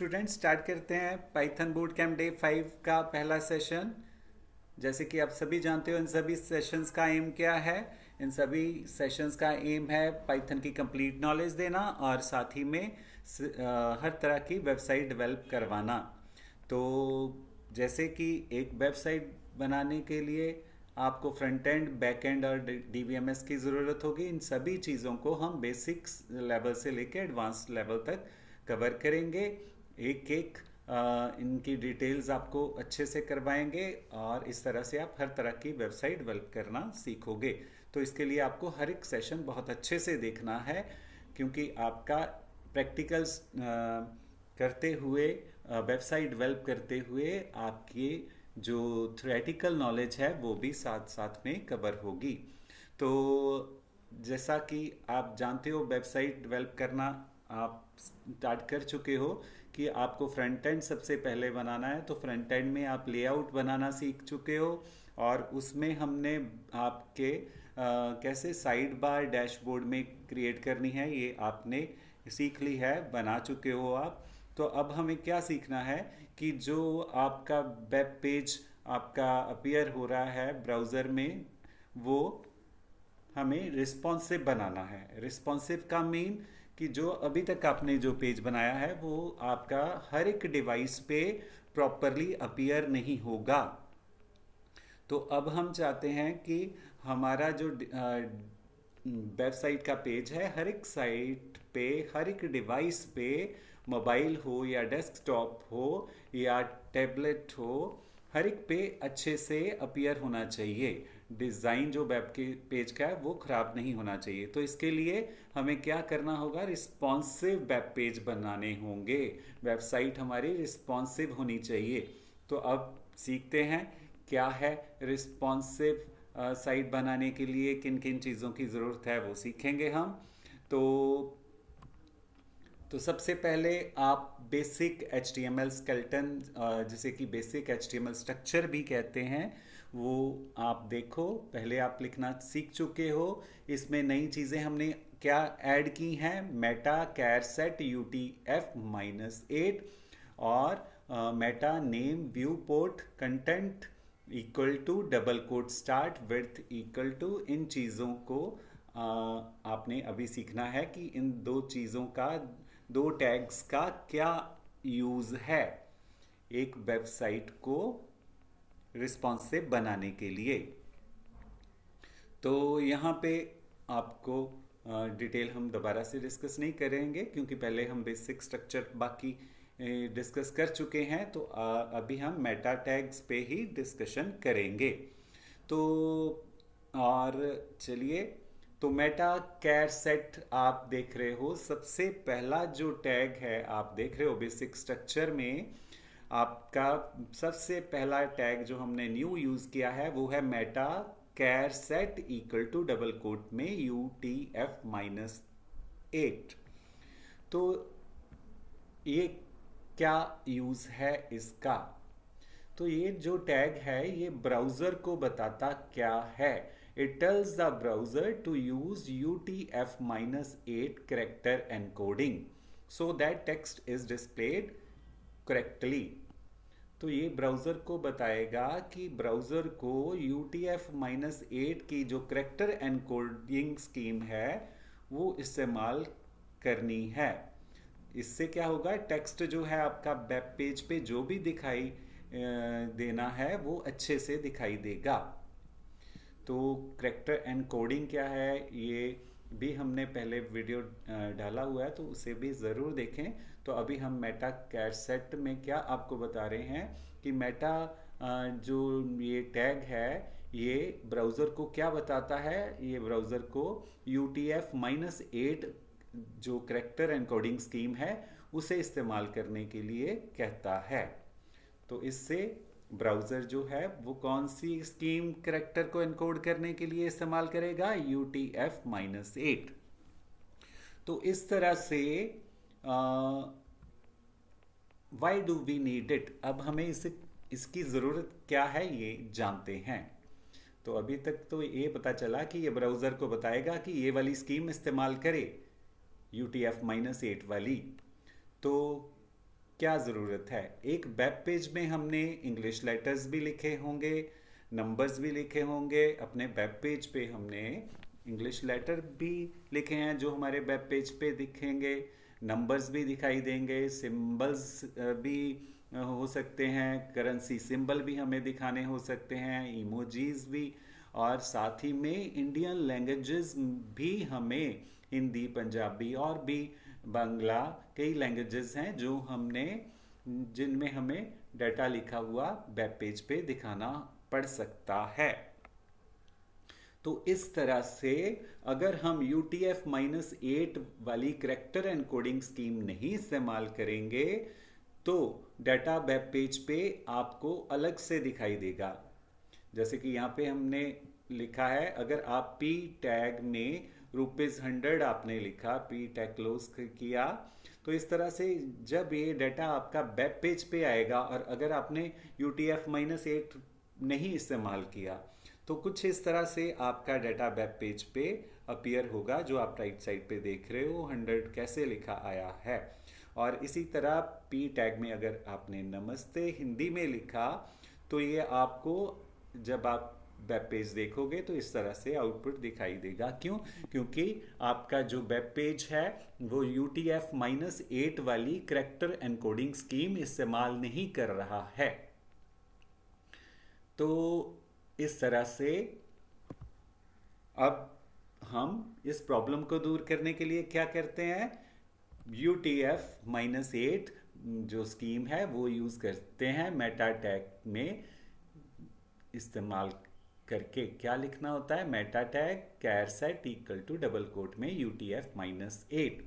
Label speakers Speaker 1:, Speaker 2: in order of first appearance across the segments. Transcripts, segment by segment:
Speaker 1: Student start करते हैं Python boot camp day 5 का पहला सेशन। जैसे कि आप सभी जानते हो इन सभी सेशंस का एम क्या है। इन सभी सेशंस का एम है पाइथन की कंप्लीट नॉलेज देना और साथ ही में हर तरह की वेबसाइट डेवलप करवाना। तो जैसे कि एक वेबसाइट बनाने के लिए आपको फ्रंट एंड बैक एंड और डीवीएमएस की ज़रूरत होगी। इन सभी चीज़ों को हम बेसिक्स लेवल से लेकर एडवांस लेवल तक कवर करेंगे। एक एक इनकी डिटेल्स आपको अच्छे से करवाएंगे और इस तरह से आप हर तरह की वेबसाइट डेवलप करना सीखोगे। तो इसके लिए आपको हर एक सेशन बहुत अच्छे से देखना है, क्योंकि आपका प्रैक्टिकल्स करते हुए वेबसाइट डेवलप करते हुए आपकी जो थ्योरेटिकल नॉलेज है वो भी साथ साथ में कवर होगी। तो जैसा कि आप जानते हो वेबसाइट डेवलप करना आप स्टार्ट कर चुके हो कि आपको फ्रंट एंड सबसे पहले बनाना है। तो फ्रंट एंड में आप लेआउट बनाना सीख चुके हो और उसमें हमने आपके कैसे साइड बार डैशबोर्ड में क्रिएट करनी है ये आपने सीख ली है, बना चुके हो आप। तो अब हमें क्या सीखना है कि जो आपका वेब पेज आपका अपीयर हो रहा है ब्राउज़र में, वो हमें रिस्पॉन्सिव बनाना है। रिस्पॉन्सिव का मीन कि जो अभी तक आपने जो पेज बनाया है वो आपका हर एक डिवाइस पे प्रॉपरली अपीयर नहीं होगा। तो अब हम चाहते हैं कि हमारा जो वेबसाइट का पेज है हर एक साइट पे हर एक डिवाइस पे, मोबाइल हो या डेस्कटॉप हो या टैबलेट हो, हर एक पे अच्छे से अपीयर होना चाहिए। डिज़ाइन जो वेब के पेज का है वो ख़राब नहीं होना चाहिए। तो इसके लिए हमें क्या करना होगा, रिस्पॉन्सिव वेब पेज बनाने होंगे। वेबसाइट हमारी रिस्पॉन्सिव होनी चाहिए। तो अब सीखते हैं क्या है रिस्पॉन्सिव साइट बनाने के लिए किन किन चीज़ों की ज़रूरत है, वो सीखेंगे हम। तो सबसे पहले आप basic H T M L skeleton, जिसे कि basic H T M L structure भी कहते हैं, वो आप देखो। पहले आप लिखना सीख चुके हो। इसमें नई चीज़ें हमने क्या ऐड की हैं, meta charset U T F -8 और meta name viewport content equal to double quote start with equal to. इन चीज़ों को आपने अभी सीखना है कि इन दो चीज़ों का, दो टैग्स का क्या यूज़ है एक वेबसाइट को रिस्पॉन्सिव बनाने के लिए। तो यहाँ पे आपको डिटेल हम दोबारा से डिस्कस नहीं करेंगे, क्योंकि पहले हम बेसिक स्ट्रक्चर बाकी डिस्कस कर चुके हैं। तो अभी हम मेटा टैग्स पे ही डिस्कशन करेंगे। तो और चलिए, तो मेटा कैर सेट आप देख रहे हो, सबसे पहला जो टैग है आप देख रहे हो बेसिक स्ट्रक्चर में, आपका सबसे पहला टैग जो हमने न्यू यूज़ किया है वो है meta charset equal to double quote में UTF-8। तो ये क्या यूज़ है इसका, तो ये जो टैग है ये ब्राउज़र को बताता क्या है। It tells the browser to use UTF-8 character encoding so that text is displayed correctly. तो ये ब्राउज़र को बताएगा कि ब्राउज़र को UTF-8 की जो करेक्टर एनकोडिंग स्कीम है वो इस्तेमाल करनी है। इससे क्या होगा, टेक्स्ट जो है आपका वेब पेज पे जो भी दिखाई देना है वो अच्छे से दिखाई देगा। तो करेक्टर एनकोडिंग क्या है ये भी हमने पहले वीडियो डाला हुआ है, तो उसे भी ज़रूर देखें। तो अभी हम मेटा कैर सेट में क्या आपको बता रहे हैं कि मेटा जो ये टैग है ये ब्राउज़र को क्या बताता है। ये ब्राउज़र को UTF-8 जो करेक्टर एनकोडिंग स्कीम है उसे इस्तेमाल करने के लिए कहता है। तो इससे ब्राउज़र जो है वो कौन सी स्कीम करेक्टर को एनकोड करने के लिए इस्तेमाल करेगा, UTF-8। तो इस तरह से why do we need it, अब हमें इसकी ज़रूरत क्या है ये जानते हैं। तो अभी तक तो ये पता चला कि ये ब्राउज़र को बताएगा कि ये वाली स्कीम इस्तेमाल करे, UTF-8 वाली। तो क्या ज़रूरत है? एक वेब पेज में हमने इंग्लिश लेटर्स भी लिखे होंगे, नंबर्स भी लिखे होंगे। अपने वेब पेज पे हमने इंग्लिश लेटर भी लिखे हैं जो हमारे वेब पेज पे दिखेंगे, नंबर्स भी दिखाई देंगे, सिंबल्स भी हो सकते हैं, करेंसी सिंबल भी हमें दिखाने हो सकते हैं, इमोजीज भी, और साथ ही में इंडियन लैंग्वेजेस भी हमें हिंदी, पंजाबी और भी बांग्ला, कई लैंग्वेजेस हैं जो हमने जिनमें हमें डाटा लिखा हुआ वेब पेज पे दिखाना पड़ सकता है। तो इस तरह से अगर हम UTF-8 वाली करेक्टर एनकोडिंग स्कीम नहीं इस्तेमाल करेंगे तो डाटा वेब पेज पे आपको अलग से दिखाई देगा। जैसे कि यहाँ पे हमने लिखा है, अगर आप पी टैग में ₹100 आपने लिखा, पी टैग क्लोज किया, तो इस तरह से जब ये डाटा आपका वेब पेज पे आएगा और अगर आपने UTF-8 नहीं इस्तेमाल किया तो कुछ इस तरह से आपका डाटा वेब पेज पे अपीयर होगा, जो आप राइट साइड पे देख रहे हो 100 कैसे लिखा आया है। और इसी तरह पी टैग में अगर आपने नमस्ते हिंदी में लिखा तो ये आपको जब आप वेब पेज देखोगे तो इस तरह से आउटपुट दिखाई देगा। क्यों? क्योंकि आपका जो वेब पेज है वो UTF-8 वाली करेक्टर एनकोडिंग स्कीम इस्तेमाल नहीं कर रहा है। तो इस तरह से अब हम इस प्रॉब्लम को दूर करने के लिए क्या करते हैं, UTF-8 जो स्कीम है वो यूज़ करते हैं। मेटा टैग में इस्तेमाल करके क्या लिखना होता है, meta tag charset equal to double quote में UTF-8।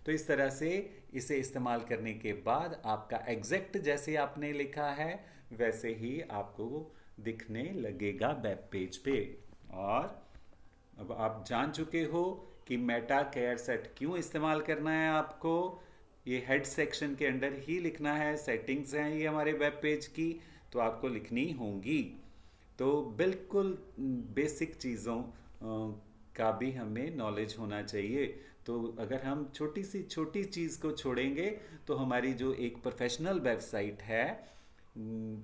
Speaker 1: तो इस तरह से इसे इस्तेमाल करने के बाद आपका एग्जैक्ट जैसे आपने लिखा है वैसे ही आपको दिखने लगेगा वेब पेज पे। और अब आप जान चुके हो कि मेटा केयर सेट क्यों इस्तेमाल करना है आपको। ये हेड सेक्शन के अंडर ही लिखना है, सेटिंग्स हैं ये हमारे वेब पेज की, तो आपको लिखनी होंगी। तो बिल्कुल बेसिक चीज़ों का भी हमें नॉलेज होना चाहिए। तो अगर हम छोटी सी छोटी चीज़ को छोड़ेंगे तो हमारी जो एक प्रोफेशनल वेबसाइट है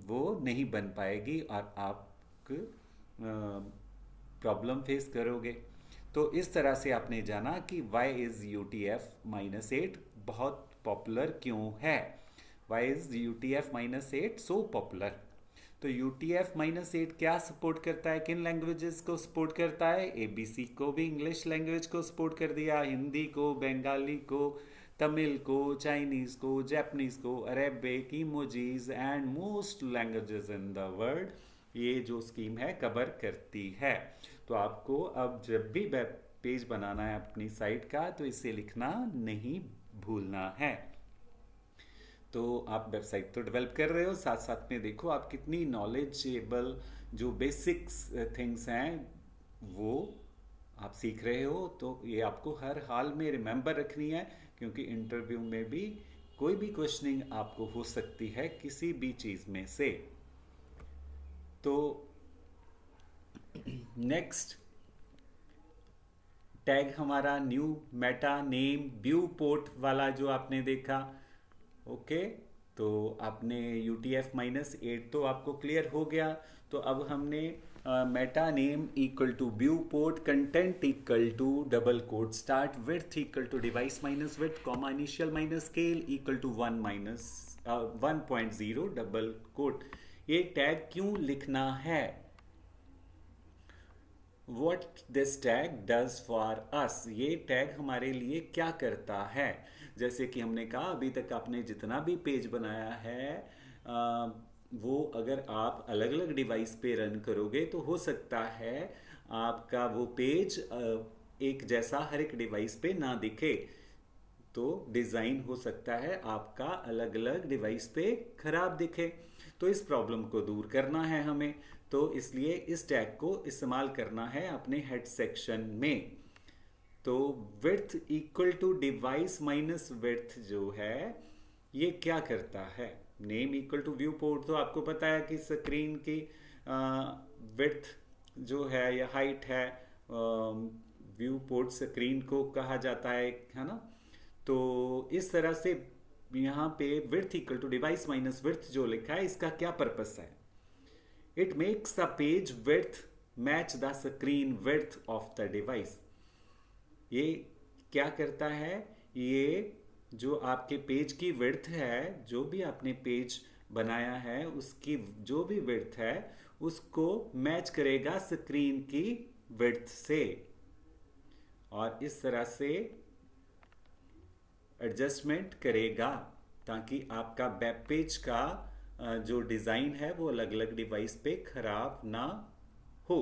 Speaker 1: वो नहीं बन पाएगी और आप प्रॉब्लम फेस करोगे। तो इस तरह से आपने जाना कि वाई इज़ UTF-8 बहुत पॉपुलर क्यों है। Why is UTF-8 so popular. तो UTF-8 क्या सपोर्ट करता है, किन लैंग्वेजेस को सपोर्ट करता है? ABC को भी इंग्लिश लैंग्वेज को सपोर्ट कर दिया, हिंदी को, बंगाली को, तमिल को, चाइनीज़ को, जापानीज़ को, Arabic, emojis and most languages in the world ये जो स्कीम है कवर करती है। तो आपको अब जब भी वेब पेज बनाना है अपनी साइट का तो इसे लिखना नहीं भूलना है। तो आप वेबसाइट तो डेवलप कर रहे हो, साथ साथ में देखो आप कितनी नॉलेजेबल जो बेसिक्स थिंग्स हैं वो आप सीख रहे हो। तो ये आपको हर हाल में रिमेंबर रखनी है क्योंकि इंटरव्यू में भी कोई भी क्वेश्चनिंग आपको हो सकती है किसी भी चीज़ में से। तो नेक्स्ट टैग हमारा new Meta name view port वाला जो आपने देखा। ओके, तो आपने UTF-8 तो आपको क्लियर हो गया। तो अब हमने meta name equal to viewport content equal to double quote start width equal to device minus width comma initial minus scale equal to 1.0 double quote. ये टैग क्यों लिखना है? What this tag does for us, ये tag हमारे लिए क्या करता है? जैसे कि हमने कहा अभी तक आपने जितना भी पेज बनाया है वो अगर आप अलग अलग डिवाइस पे रन करोगे तो हो सकता है आपका वो पेज एक जैसा हर एक डिवाइस पे ना दिखे। तो डिज़ाइन हो सकता है आपका अलग अलग डिवाइस पे खराब दिखे। तो इस प्रॉब्लम को दूर करना है हमें, तो इसलिए इस टैग को इस्तेमाल करना है अपने हेड सेक्शन में। तो width equal to device minus width जो है ये क्या करता है? Name equal to viewport तो आपको पता है कि स्क्रीन की विड्थ जो है या हाइट है, व्यू पोर्ट स्क्रीन को कहा जाता है ना। तो इस तरह से यहाँ पे width equal to device minus width जो लिखा है, इसका क्या पर्पस है? It makes the page width match the screen width of the device. ये क्या करता है? ये जो आपके पेज की विड्थ है, जो भी आपने पेज बनाया है उसकी जो भी विड्थ है उसको मैच करेगा स्क्रीन की विड्थ से, और इस तरह से एडजस्टमेंट करेगा ताकि आपका वेब पेज का जो डिज़ाइन है वो अलग अलग डिवाइस पे खराब ना हो।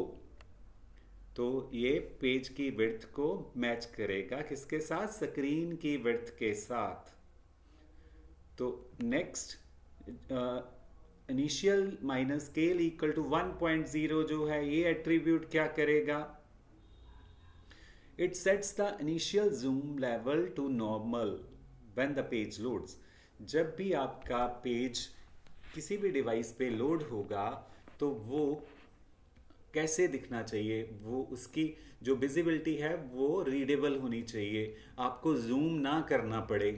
Speaker 1: तो ये पेज की विड्थ को मैच करेगा किसके साथ? स्क्रीन की विड्थ के साथ। तो next, initial minus scale equal to 1.0 जो है, ये एट्रीब्यूट क्या करेगा? It sets the initial zoom level to normal when the page loads. जब भी आपका पेज किसी भी डिवाइस पे लोड होगा तो वो कैसे दिखना चाहिए, वो उसकी जो विजिबिलिटी है वो रीडेबल होनी चाहिए, आपको जूम ना करना पड़े।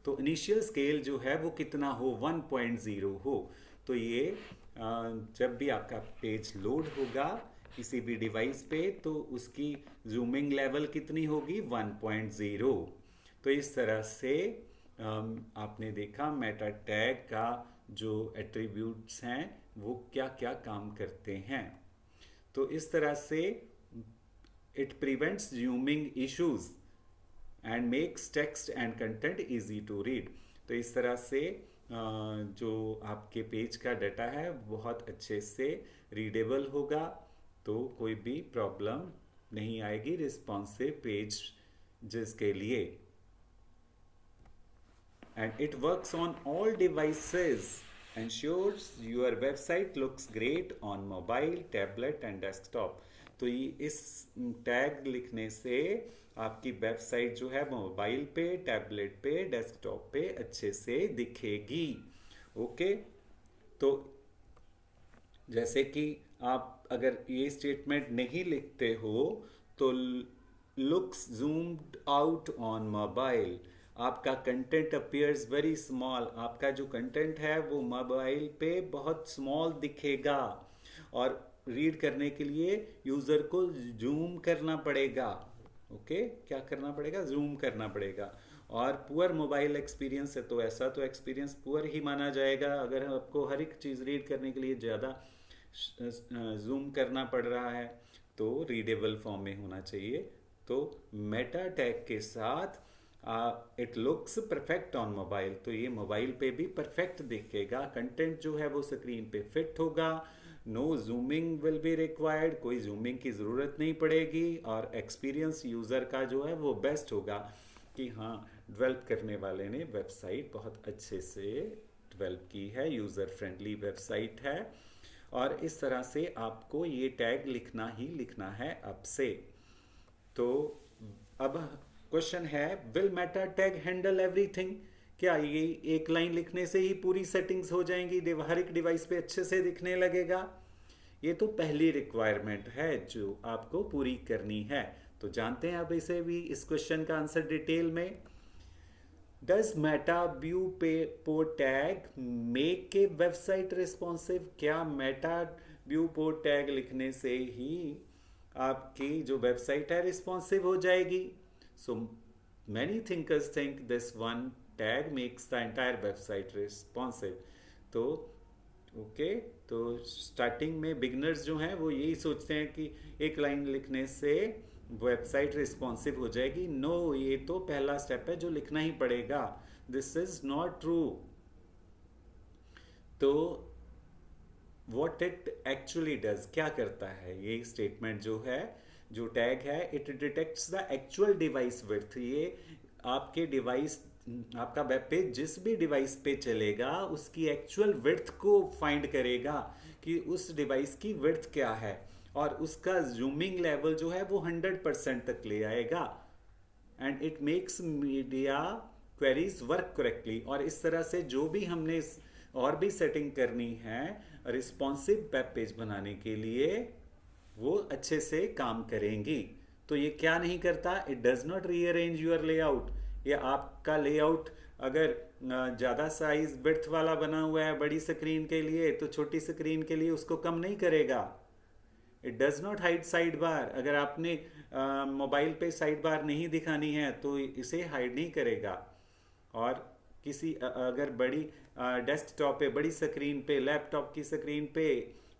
Speaker 1: तो इनिशियल स्केल जो है वो कितना हो? 1.0 हो। तो ये जब भी आपका पेज लोड होगा किसी भी डिवाइस पे तो उसकी जूमिंग लेवल कितनी होगी? 1.0। तो इस तरह से आपने देखा मेटा टैग का जो एट्रीब्यूट्स हैं वो क्या क्या काम करते हैं। तो इस तरह से it prevents zooming issues and makes text and content easy to read. तो इस तरह से जो आपके पेज का डाटा है बहुत अच्छे से रीडेबल होगा, तो कोई भी प्रॉब्लम नहीं आएगी रिस्पॉन्सिव पेज जिसके लिए। And it works on all devices, ensures your website looks great on mobile, tablet and desktop। तो ये इस टैग लिखने से आपकी वेबसाइट जो है मोबाइल पे, टैबलेट पे, डेस्कटॉप पे अच्छे से दिखेगी। ओके, तो जैसे कि आप अगर ये स्टेटमेंट नहीं लिखते हो तो looks zoomed out on mobile, आपका कंटेंट अपीयर्स वेरी स्मॉल, आपका जो कंटेंट है वो मोबाइल पे बहुत स्मॉल दिखेगा और रीड करने के लिए यूज़र को जूम करना पड़ेगा। ओके, क्या करना पड़ेगा? जूम करना पड़ेगा। और पुअर मोबाइल एक्सपीरियंस है तो ऐसा तो एक्सपीरियंस पुअर ही माना जाएगा अगर आपको हर एक चीज़ रीड करने के लिए ज़्यादा जूम करना पड़ रहा है, तो रीडेबल फॉर्म में होना चाहिए। तो मेटा टैग के साथ it looks perfect on mobile, तो ये मोबाइल पे भी परफेक्ट दिखेगा, कंटेंट जो है वो स्क्रीन पे फिट होगा, no zooming will be required, कोई जूमिंग की ज़रूरत नहीं पड़ेगी, और एक्सपीरियंस यूज़र का जो है वो बेस्ट होगा कि हाँ डेवलप करने वाले ने वेबसाइट बहुत अच्छे से डेवलप की है, यूज़र फ्रेंडली वेबसाइट है। और इस तरह से आपको ये टैग लिखना ही लिखना है अब से। तो अब क्वेश्चन है, will Meta tag handle everything? क्या ये एक लाइन लिखने से ही पूरी सेटिंग्स हो जाएंगी, हर एक डिवाइस पे अच्छे से दिखने लगेगा? ये तो पहली रिक्वायरमेंट है जो आपको पूरी करनी है। तो जानते हैं अब इसे भी, इस क्वेश्चन का आंसर डिटेल में। डज मेटा व्यू पो tag make a website responsive? क्या मेटा व्यू पो टैग लिखने से ही आपकी जो वेबसाइट है रिस्पॉन्सिव हो जाएगी? So many thinkers think this one tag makes the entire website responsive। तो ओके, तो स्टार्टिंग में बिगनर्स जो हैं वो यही सोचते हैं कि एक लाइन लिखने से वेबसाइट रिस्पॉन्सिव हो जाएगी। नो, ये तो पहला स्टेप है जो लिखना ही पड़ेगा। This is not true. तो व्हाट इट एक्चुअली डज, क्या करता है ये स्टेटमेंट जो है, जो टैग है, it detects the actual device width. ये आपके डिवाइस, आपका वेब पेज जिस भी डिवाइस पे चलेगा उसकी एक्चुअल विड्थ को फाइंड करेगा कि उस डिवाइस की विड्थ क्या है, और उसका जूमिंग लेवल जो है वो 100% तक ले आएगा। And it makes media queries work correctly. और इस तरह से जो भी हमने और भी सेटिंग करनी है रिस्पॉन्सिव वेब पेज बनाने के लिए, वो अच्छे से काम करेंगी। तो ये क्या नहीं करता? It does not rearrange your layout. ये आपका लेआउट अगर ज़्यादा साइज विड्थ वाला बना हुआ है बड़ी स्क्रीन के लिए, तो छोटी स्क्रीन के लिए उसको कम नहीं करेगा। It does not hide side bar. अगर आपने मोबाइल पे साइड बार नहीं दिखानी है तो इसे हाइड नहीं करेगा। और अगर बड़ी डेस्कटॉप पे, बड़ी स्क्रीन पे, लैपटॉप की स्क्रीन पे,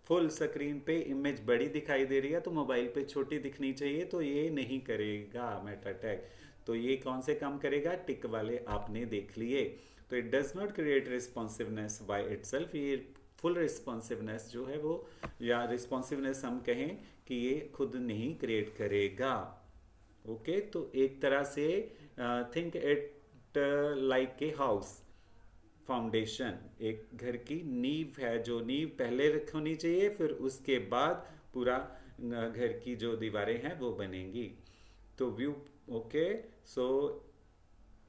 Speaker 1: फुल स्क्रीन पे इमेज बड़ी दिखाई दे रही है तो मोबाइल पे छोटी दिखनी चाहिए, तो ये नहीं करेगा मेटा टैग। तो ये कौन से काम करेगा? टिक वाले आपने देख लिए। तो it does not create responsiveness by itself. ये फुल रिस्पॉन्सिवनेस जो है वो, या रिस्पॉन्सिवनेस हम कहें कि ये खुद नहीं क्रिएट करेगा। ओके, तो एक तरह से think it like a house. Foundation एक घर की नींव है, जो नींव पहले होनी चाहिए, फिर उसके बाद पूरा घर की जो दीवारें हैं वो बनेंगी। तो view, okay, so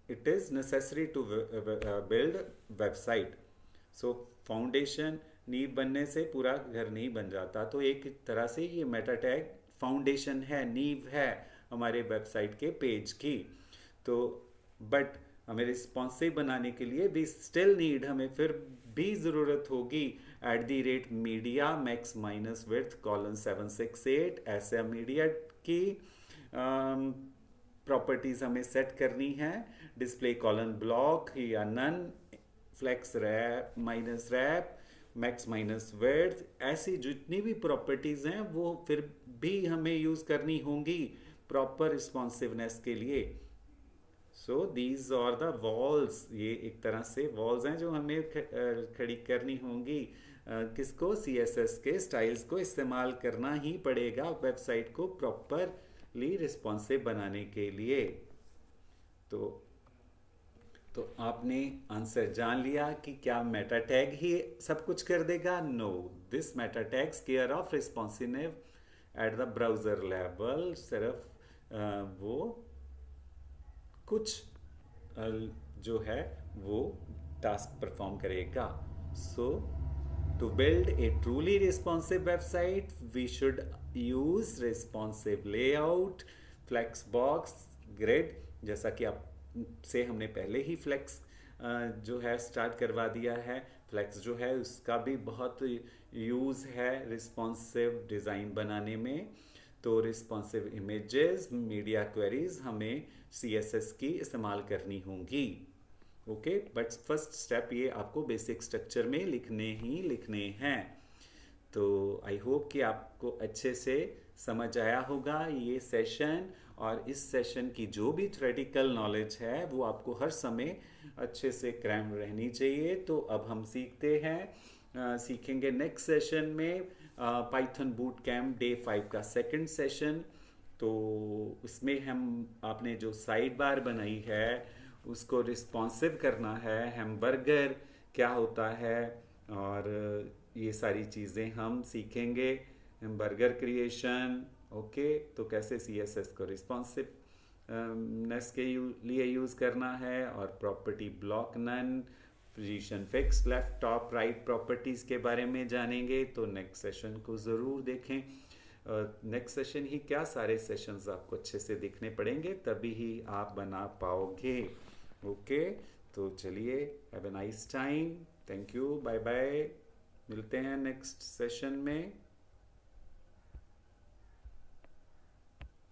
Speaker 1: it is necessary to build website. So foundation, नींव बनने से पूरा घर नहीं बन जाता। तो एक तरह से ये मेटा टैग फाउंडेशन है, नींव है हमारे वेबसाइट के पेज की। तो बट हमें रिस्पॉन्सिव बनाने के लिए भी स्टिल नीड, हमें फिर भी ज़रूरत होगी @media max minus width :768 ऐसे मीडिया की प्रॉपर्टीज़ हमें सेट करनी है। डिस्प्ले कॉलन ब्लॉक या none, flex wrap, minus wrap, max minus width, ऐसी जितनी भी प्रॉपर्टीज़ हैं वो फिर भी हमें यूज़ करनी होंगी प्रॉपर रिस्पॉन्सिवनेस के लिए। So these are the walls. ये एक तरह से वॉल्स हैं जो हमें खड़ी करनी होंगी। किसको? CSS के स्टाइल्स को इस्तेमाल करना ही पड़ेगा वेबसाइट को प्रॉपरली रिस्पॉन्सिव बनाने के लिए। तो आपने आंसर जान लिया कि क्या मेटा टैग ही सब कुछ कर देगा? No, this meta tags care of responsive at the browser level. सिर्फ वो कुछ जो है वो टास्क परफॉर्म करेगा। So to build a truly responsive website we should use responsive layout, flex box, grid. जैसा कि आप से हमने पहले ही फ्लेक्स जो है स्टार्ट करवा दिया है। फ्लेक्स जो है उसका भी बहुत यूज़ है रिस्पॉन्सिव डिज़ाइन बनाने में। तो रिस्पॉन्सिव इमेजेस, मीडिया क्वेरीज हमें CSS की इस्तेमाल करनी होंगी। ओके, बट फर्स्ट स्टेप ये आपको बेसिक स्ट्रक्चर में लिखने हैं। तो आई होप कि आपको अच्छे से समझ आया होगा ये सेशन, और इस सेशन की जो भी थ्योरेटिकल नॉलेज है वो आपको हर समय अच्छे से क्रैम रहनी चाहिए। तो अब हम सीखेंगे नेक्स्ट सेशन में पाइथन बूट कैम्प डे 5 का सेकंड सेशन। तो उसमें आपने जो साइड बार बनाई है उसको रिस्पॉन्सिव करना है, हैमबर्गर क्या होता है, और ये सारी चीज़ें हम सीखेंगे। हैमबर्गर क्रिएशन, ओके, तो कैसे CSS को रिस्पॉन्सिव नेस के लिए यूज़ करना है, और property block none, position fix, left top right properties के बारे में जानेंगे। तो नेक्स्ट सेशन को ज़रूर देखें। नेक्स्ट सेशन ही क्या, सारे सेशंस आपको अच्छे से देखने पड़ेंगे, तभी ही आप बना पाओगे। ओके, तो चलिए, have a nice time, thank you, bye bye, मिलते हैं नेक्स्ट सेशन में।